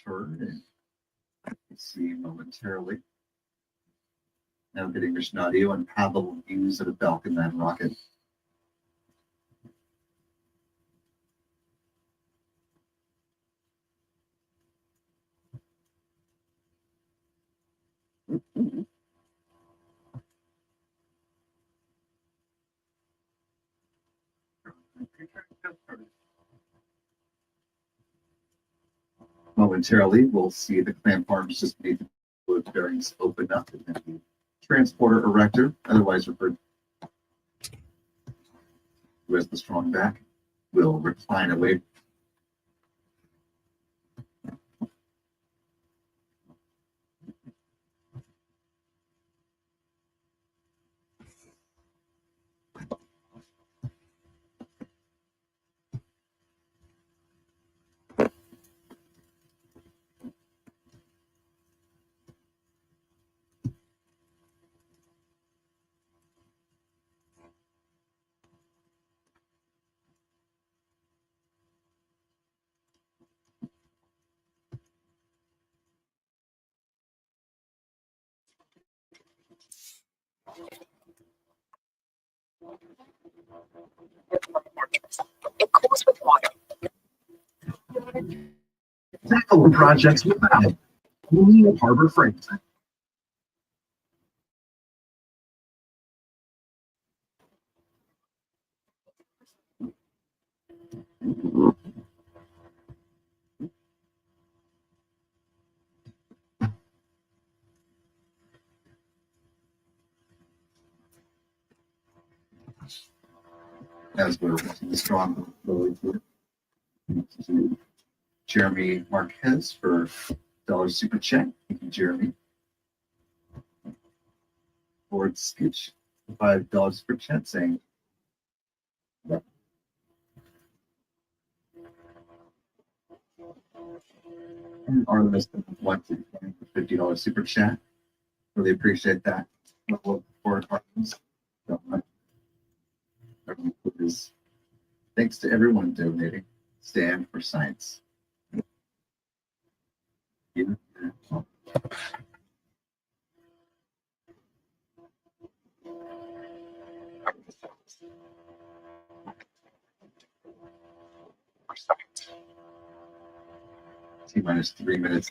turn, and we'll see momentarily. Now getting mission audio and Pavel views of the Falcon 9 rocket. Momentarily, we'll see the clamp arms just beneath the fluid bearings open up, and then the transporter erector, otherwise referred to as the strong back, will recline away. It cools with water. Tackle projects without only a Harbor Freight. As we're the strong Jeremy Marquez for $1 super chat. Thank you, Jeremy. Ford Skitch, $5 super chat saying, and Artemis wanted $50 super chat. Really appreciate that. For Artemis. So much. Thanks to everyone donating. Stand for science. Yeah. T-minus 3 minutes.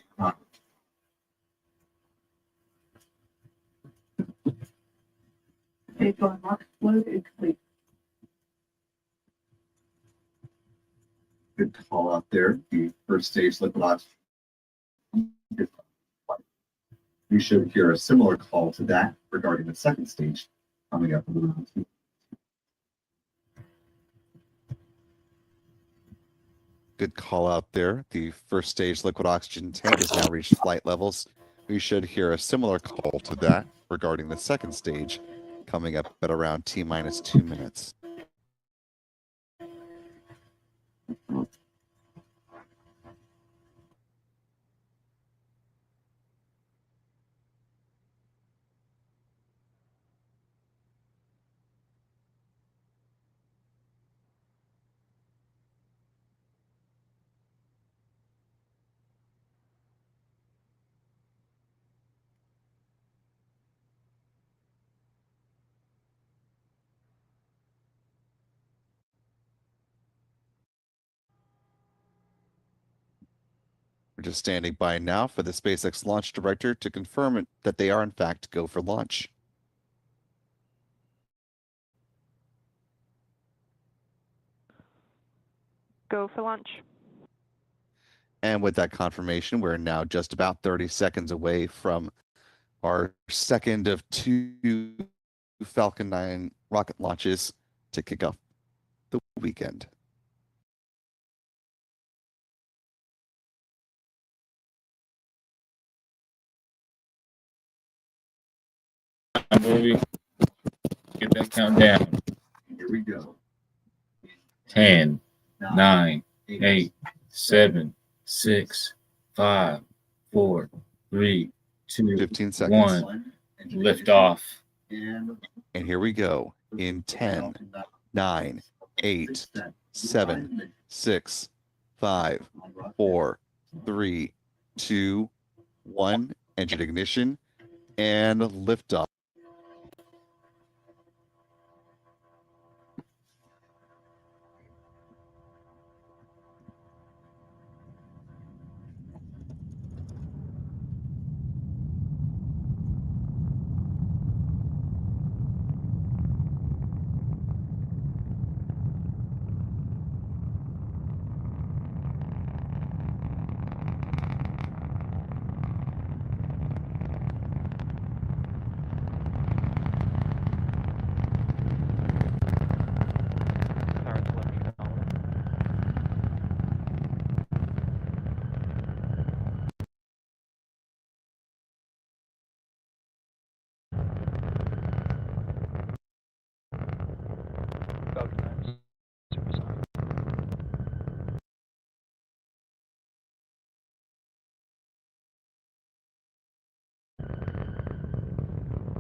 Stage on rocket load is complete. Good call out there. The first stage liquid oxygen. You should hear a similar call to that regarding the second stage coming up in the round 2. Good call out there. The first stage liquid oxygen tank has now reached flight levels. We should hear a similar call to that regarding the second stage coming up at around T-minus 2 minutes. We're just standing by now for the SpaceX launch director to confirm that they are in fact go for launch. Go for launch. And with that confirmation, we're now just about 30 seconds away from our second of 2 Falcon 9 rocket launches to kick off the weekend. Movie. Get that countdown. Here we go. 10, 9, 8, 7, 6, 5, 4, 3, 2, 15 seconds. 1. Lift off. And here we go in 10, 9, 8, 7, 6, 5, 4, 3, 2, 1, engine ignition, and liftoff.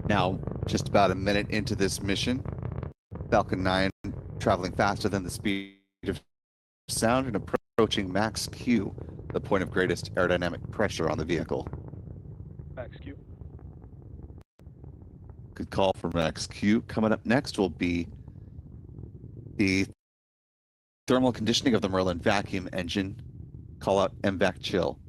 Now, just about a minute into this mission, Falcon 9 traveling faster than the speed of sound and approaching max Q, the point of greatest aerodynamic pressure on the vehicle. Max Q. Good call for max Q. Coming up next will be the thermal conditioning of the Merlin vacuum engine. Call out MVAC chill.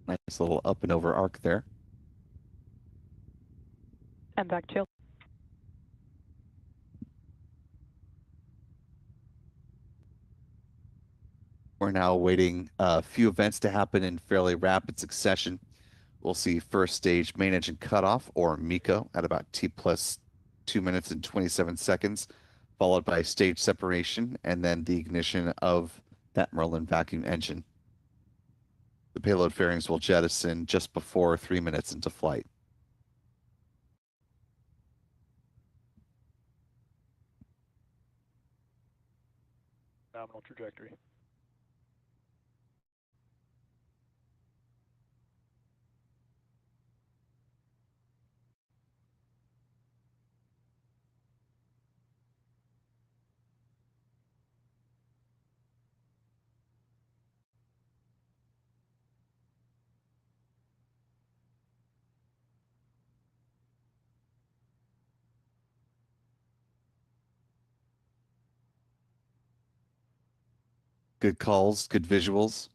Nice little up and over arc there. And back chill. We're now awaiting a few events to happen in fairly rapid succession. We'll see first stage main engine cutoff, or MECO, at about T plus 2 minutes and 27 seconds, followed by stage separation and then the ignition of that Merlin vacuum engine. The payload fairings will jettison just before 3 minutes into flight. Nominal trajectory. Good calls, good visuals.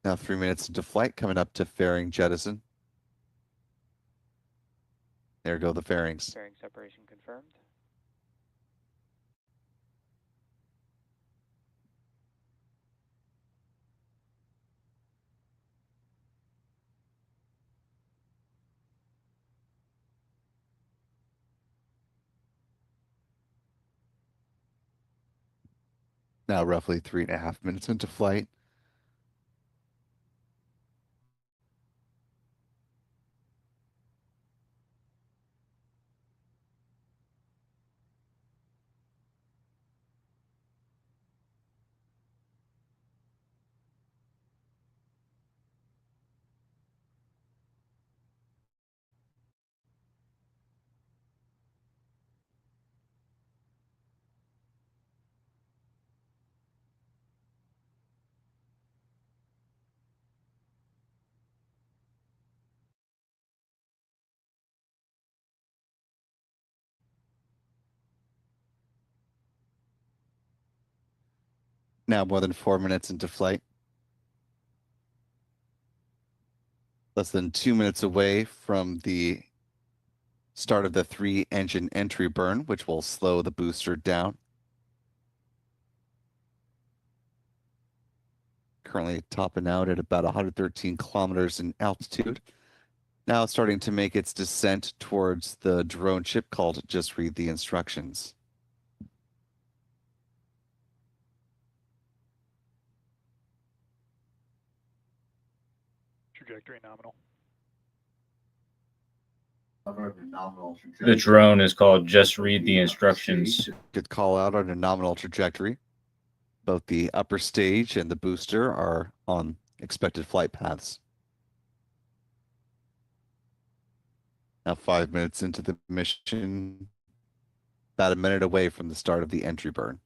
Now 3 minutes into flight, coming up to fairing jettison. There go the fairings. Fairing separation confirmed. Now roughly 3.5 minutes into flight. Now more than 4 minutes into flight. Less than 2 minutes away from the start of the 3 engine entry burn, which will slow the booster down. Currently topping out at about 113 kilometers in altitude. Now starting to make its descent towards the drone ship called Just Read the Instructions. Trajectory nominal. The drone is called Just Read the Instructions. Good call out on a nominal trajectory. Both the upper stage and the booster are on expected flight paths. Now 5 minutes into the mission, about a minute away from the start of the entry burn.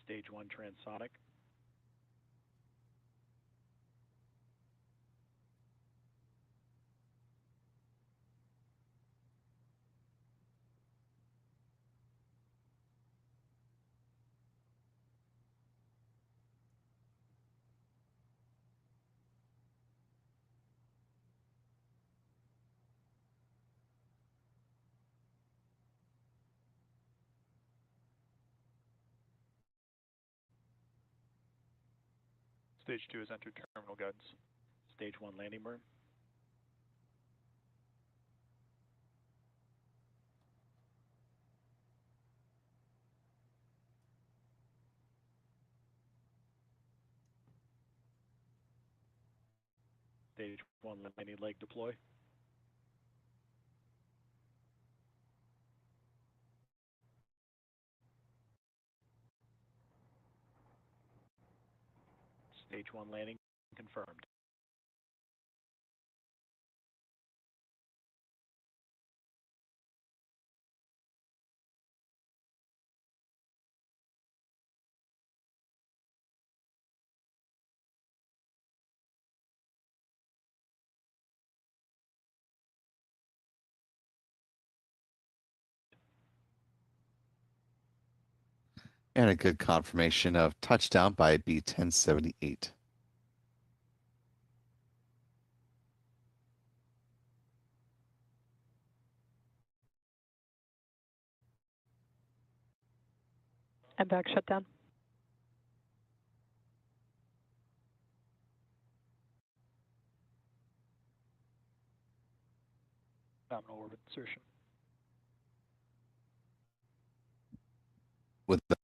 Stage 1 transonic. Stage 2 has entered terminal guidance. Stage 1 landing burn. Stage 1 landing leg deploy. Stage 1 landing confirmed. And a good confirmation of touchdown by B-1078. And back shutdown. Nominal orbit insertion. With the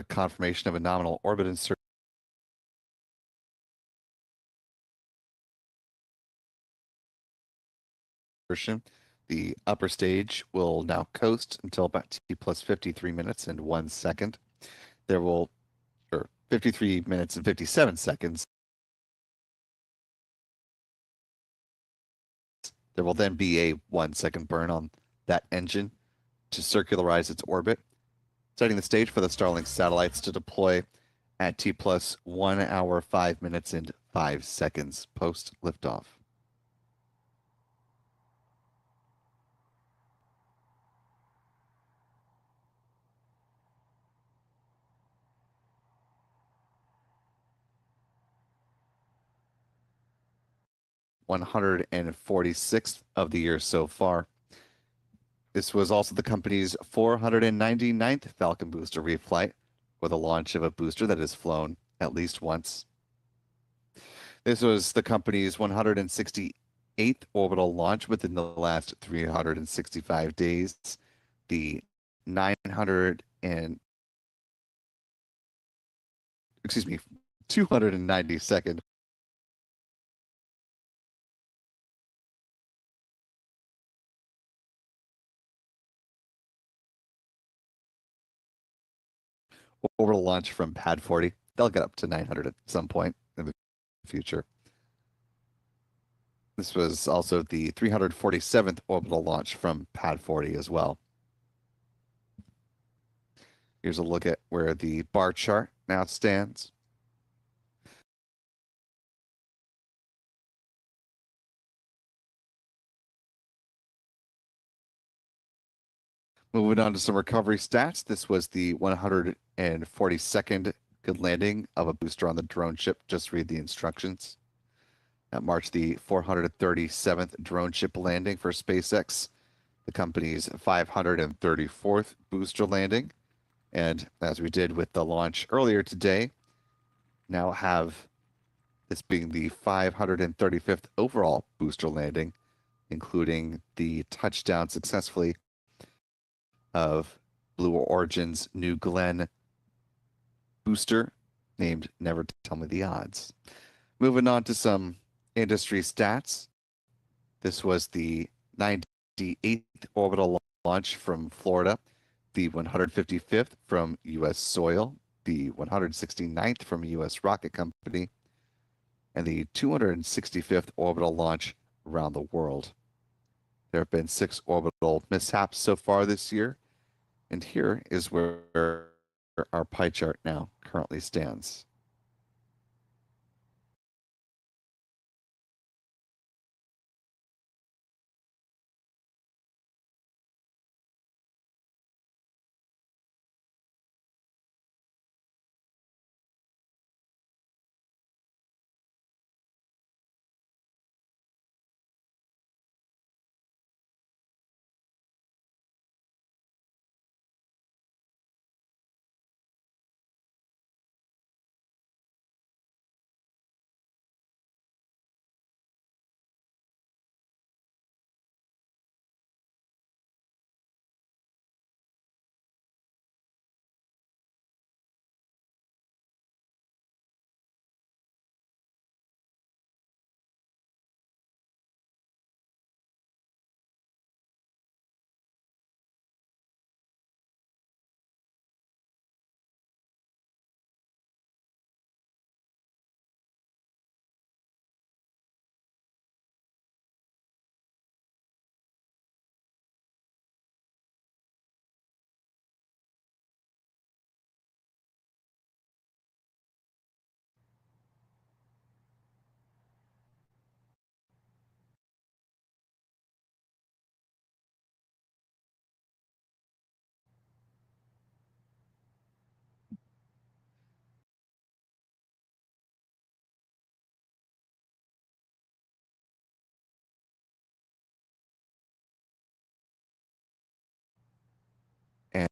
confirmation of a nominal orbit insertion, the upper stage will now coast until about T plus 53 minutes and 1 second. There will, or 53 minutes and 57 seconds. There will then be a 1 second burn on that engine to circularize its orbit, setting the stage for the Starlink satellites to deploy at T plus 1 hour, 5 minutes, and 5 seconds post liftoff. (146th of the year so far. This was also the company's 499th Falcon booster reflight, with a launch of a booster that has flown at least once. This was the company's 168th orbital launch within the last 365 days. The 292nd orbital launch from Pad 40. They'll get up to 900 at some point in the future. This was also the 347th orbital launch from Pad 40 as well. Here's a look at where the bar chart now stands. Moving on to some recovery stats. This was the 142nd good landing of a booster on the drone ship. Just read the instructions. That marks the 437th drone ship landing for SpaceX, the company's 534th booster landing. And as we did with the launch earlier today, now have this being the 535th overall booster landing, including the touchdown successfully of Blue Origin's New Glenn booster named Never Tell Me the Odds. Moving on to some industry stats. This was the 98th orbital launch from Florida, the 155th from U.S. soil, the 169th from U.S. Rocket Company, and the 265th orbital launch around the world. There have been 6 orbital mishaps so far this year, and here is where our pie chart now currently stands.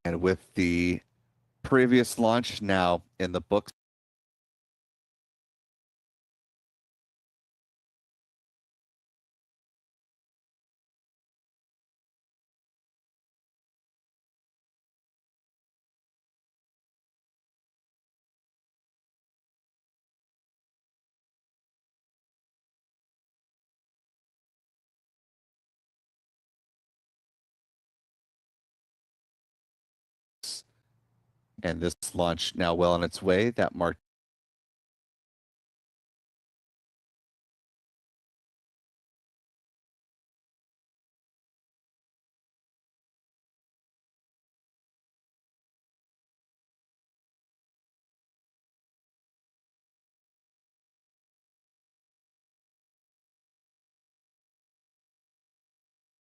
And with the previous launch now in the books, and this launch now well on its way, that marked